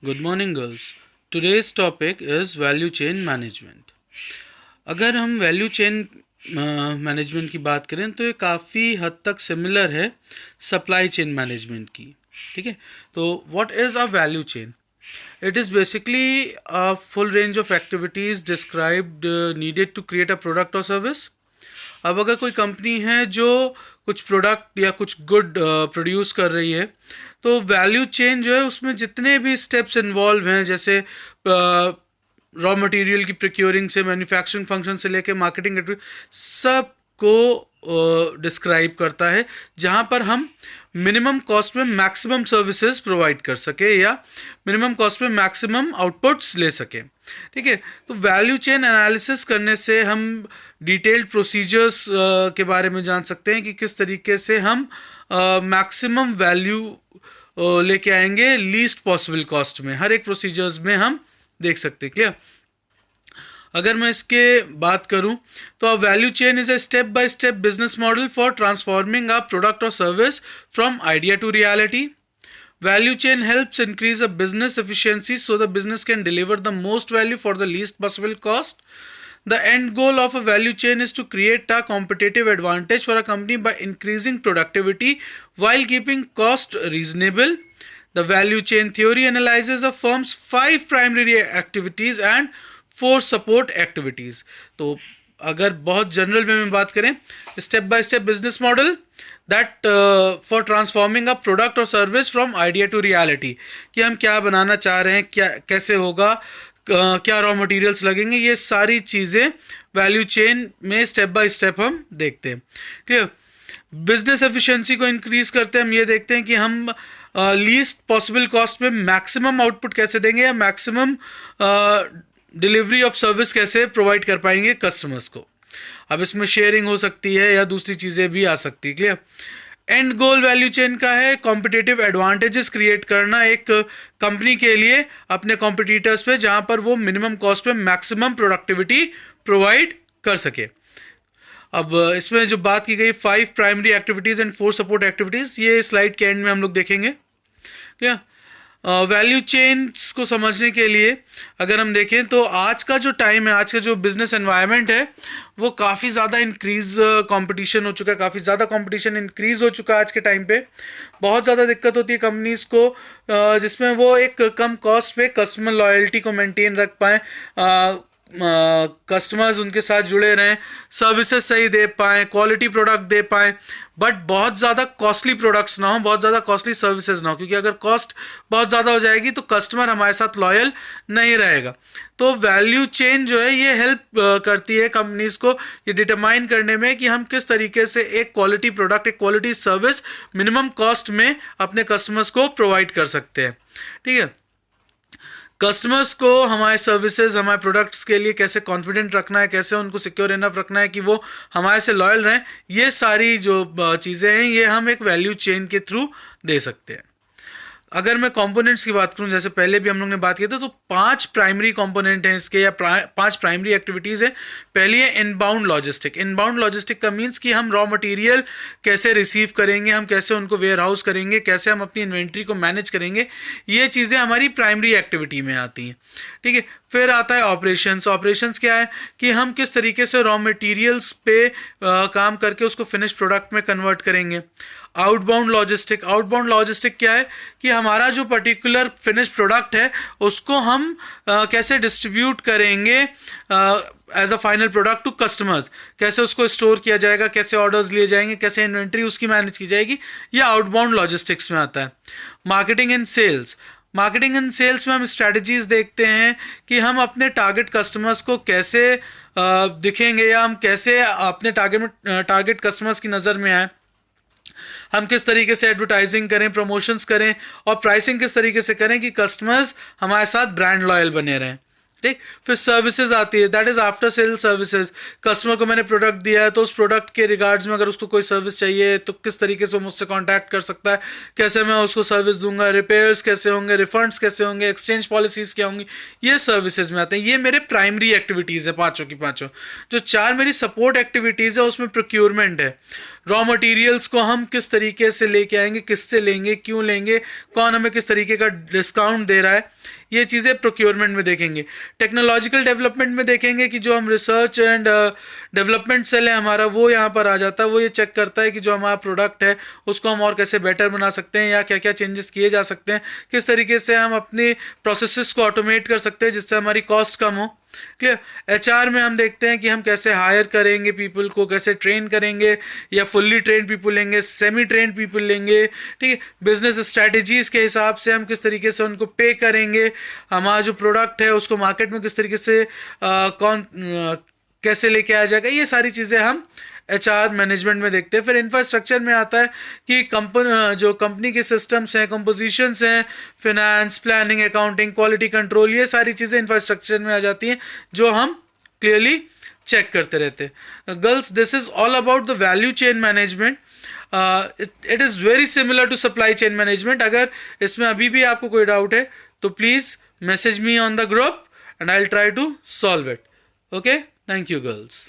Good morning, girls. Today's topic is value chain management. अगर हम value chain management की बात करें तो ये काफ़ी हद तक सिमिलर है सप्लाई चेन मैनेजमेंट की. ठीक है, तो what is a value chain? It is basically a full range of activities described needed to create a product or service. अब अगर कोई कंपनी है जो कुछ प्रोडक्ट या कुछ गुड प्रोड्यूस कर रही है, तो वैल्यू चेन जो है उसमें जितने भी स्टेप्स इन्वॉल्व हैं, जैसे रॉ मटेरियल की प्रोक्योरिंग से मैन्युफैक्चरिंग फंक्शन से लेके मार्केटिंग, सब को डिस्क्राइब करता है, जहाँ पर हम मिनिमम कॉस्ट में मैक्सिमम सर्विसेज प्रोवाइड कर सके या मिनिमम कॉस्ट में मैक्सिमम आउटपुट्स ले सके. ठीक है, तो वैल्यू चेन एनालिसिस करने से हम डिटेल्ड प्रोसीजर्स के बारे में जान सकते हैं कि किस तरीके से हम मैक्सिमम वैल्यू लेके आएंगे लीस्ट पॉसिबल कॉस्ट में. हर एक प्रोसीजर्स में हम देख सकते हैं. क्लियर? अगर मैं इसके बात करूं तो a value chain is a step by step business model for transforming a product और service from idea to reality. Value chain helps increase a business efficiency so the business can deliver the most value for the least possible cost. The end goal of a value chain is to create a competitive advantage for a company by increasing productivity while keeping cost reasonable. The value chain theory analyzes a firm's 5 primary activities and 4 support activities. तो अगर बहुत general वे में बात करें, step by step business model that for transforming a product और service from idea to reality, कि हम क्या बनाना चाह रहे हैं, क्या कैसे होगा, क्या रॉ मटेरियल्स लगेंगे, ये सारी चीज़ें वैल्यू चेन में स्टेप बाय स्टेप हम देखते हैं. क्लियर? बिजनेस एफिशिएंसी को इंक्रीज करते हैं, हम ये देखते हैं कि हम लीस्ट पॉसिबल कॉस्ट में मैक्सिमम आउटपुट कैसे देंगे या मैक्सिमम डिलीवरी ऑफ सर्विस कैसे प्रोवाइड कर पाएंगे कस्टमर्स को. अब इसमें शेयरिंग हो सकती है या दूसरी चीज़ें भी आ सकती है. Clear? And goal value chain का है कॉम्पिटिटिव एडवांटेजेस क्रिएट करना एक कंपनी के लिए अपने कॉम्पिटिटर्स पे, जहां पर वो मिनिमम कॉस्ट पे मैक्सिमम प्रोडक्टिविटी प्रोवाइड कर सके. अब इसमें जो बात की गई 5 primary activities and 4 support activities, ये स्लाइड के एंड में हम लोग देखेंगे. क्या वैल्यू चेन्स को समझने के लिए अगर हम देखें तो आज का जो टाइम है, आज का जो बिजनेस एनवायरनमेंट है, वो काफ़ी ज़्यादा इंक्रीज कंपटीशन हो चुका है, काफ़ी ज़्यादा कंपटीशन इंक्रीज हो चुका है आज के टाइम पे. बहुत ज़्यादा दिक्कत होती है कंपनीज़ को, जिसमें वो एक कम कॉस्ट पे कस्टमर लॉयल्टी को मेंटेन रख पाएँ, कस्टमर्स उनके साथ जुड़े रहें, सर्विसेज सही दे पाएँ, क्वालिटी प्रोडक्ट दे पाएँ, बट बहुत ज़्यादा कॉस्टली प्रोडक्ट्स ना हो, बहुत ज़्यादा कॉस्टली सर्विसेज ना हो, क्योंकि अगर कॉस्ट बहुत ज़्यादा हो जाएगी तो कस्टमर हमारे साथ लॉयल नहीं रहेगा. तो वैल्यू चेन जो है ये हेल्प करती है कंपनीज़ को ये डिटरमाइन करने में कि हम किस तरीके से एक क्वालिटी प्रोडक्ट, एक क्वालिटी सर्विस मिनिमम कॉस्ट में अपने कस्टमर्स को प्रोवाइड कर सकते हैं. ठीक है, कस्टमर्स को हमारे सर्विसेज, हमारे प्रोडक्ट्स के लिए कैसे कॉन्फिडेंट रखना है, कैसे उनको सिक्योर इनफ रखना है कि वो हमारे से लॉयल रहें, ये सारी जो चीज़ें हैं ये हम एक वैल्यू चेन के थ्रू दे सकते हैं. अगर मैं कंपोनेंट्स की बात करूं, जैसे पहले भी हम लोग ने बात की थी, तो 5 प्राइमरी कंपोनेंट हैं इसके, या 5 प्राइमरी एक्टिविटीज़ हैं. पहली है इनबाउंड लॉजिस्टिक. इनबाउंड लॉजिस्टिक का मीन्स कि हम रॉ मटेरियल कैसे रिसीव करेंगे, हम कैसे उनको वेयर हाउस करेंगे, कैसे हम अपनी इन्वेंट्री को मैनेज करेंगे, ये चीज़ें हमारी प्राइमरी एक्टिविटी में आती हैं. ठीक है, फिर आता है ऑपरेशंस. ऑपरेशंस क्या है कि हम किस तरीके से रॉ मटेरियल्स पे काम करके उसको फिनिश प्रोडक्ट में कन्वर्ट करेंगे. Outbound logistic. आउटबाउंड लॉजिस्टिक क्या है कि हमारा जो पर्टिकुलर फिनिश प्रोडक्ट है उसको हम कैसे डिस्ट्रीब्यूट करेंगे as a final product to customers, कैसे उसको स्टोर किया जाएगा, कैसे ऑर्डर्स लिए जाएंगे, कैसे इन्वेंट्री उसकी मैनेज की जाएगी, ये आउटबाउंड लॉजिस्टिक्स में आता है. Marketing and sales. Marketing and sales में हम स्ट्रैटेजीज देखते हैं कि हम अपने टारगेट कस्टमर्स को कैसे दिखेंगे, या हम कैसे अपने टारगेट कस्टमर्स की नज़र में आए, हम किस तरीके से एडवर्टाइजिंग करें, प्रमोशंस करें, और प्राइसिंग किस तरीके से करें कि कस्टमर्स हमारे साथ ब्रांड लॉयल बने रहें. ठीक. फिर सर्विसेज आती है, that is after sale services. Customer को मैंने प्रोडक्ट दिया है तो उस प्रोडक्ट के रिगार्ड्स में अगर उसको कोई सर्विस चाहिए तो किस तरीके से वो मुझसे कांटेक्ट कर सकता है, कैसे मैं उसको सर्विस दूंगा, रिपेयर्स कैसे होंगे, रिफंड्स कैसे होंगे, एक्सचेंज पॉलिसीज क्या होंगी, ये सर्विसेज में आते हैं. ये मेरे प्राइमरी एक्टिविटीज़ है पाँचों की पाँचों. जो 4 मेरी सपोर्ट एक्टिविटीज़ है उसमें प्रोक्योरमेंट है. रॉ मटेरियल्स को हम किस तरीके से लेके आएंगे, किससे लेंगे, क्यों लेंगे, कौन हमें किस तरीके का डिस्काउंट दे रहा है, ये चीज़ें प्रोक्योरमेंट में देखेंगे। टेक्नोलॉजिकल डेवलपमेंट में देखेंगे कि जो हम रिसर्च एंड डेवलपमेंट सेल है हमारा, वो यहाँ पर आ जाता है। वो ये चेक करता है कि जो हमारा प्रोडक्ट है उसको हम और कैसे बेटर बना सकते हैं, या क्या क्या चेंजेस किए जा सकते हैं, किस तरीके से हम अपनी प्रोसेसेस को ऑटोमेट कर सकते हैं जिससे हमारी कॉस्ट कम हो। क्लियर। एचआर में हम देखते हैं कि हम कैसे हायर करेंगे पीपल को, कैसे ट्रेन करेंगे, या फुल्ली ट्रेन पीपल लेंगे, सेमी ट्रेन पीपल लेंगे, ठीक है। बिजनेस स्ट्रैटेजीज के हिसाब से हम किस तरीके से उनको पे करेंगे, हमारा जो प्रोडक्ट है उसको मार्केट में किस तरीके से कैसे लेके आया जाएगा, ये सारी चीज़ें हम एचआर मैनेजमेंट में देखते हैं। फिर इंफ्रास्ट्रक्चर में आता है कि जो कंपनी के सिस्टम्स हैं, कंपोजिशंस हैं, finance, planning, accounting, quality control, ये सारी चीज़ें इंफ्रास्ट्रक्चर में आ जाती हैं जो हम क्लियरली चेक करते रहते हैं। Girls, this is all about the value chain management. It is very similar to supply chain management. अगर इसमें अभी भी आपको कोई डाउट है तो please message me on the group and I will try to solve it. Okay, thank you girls.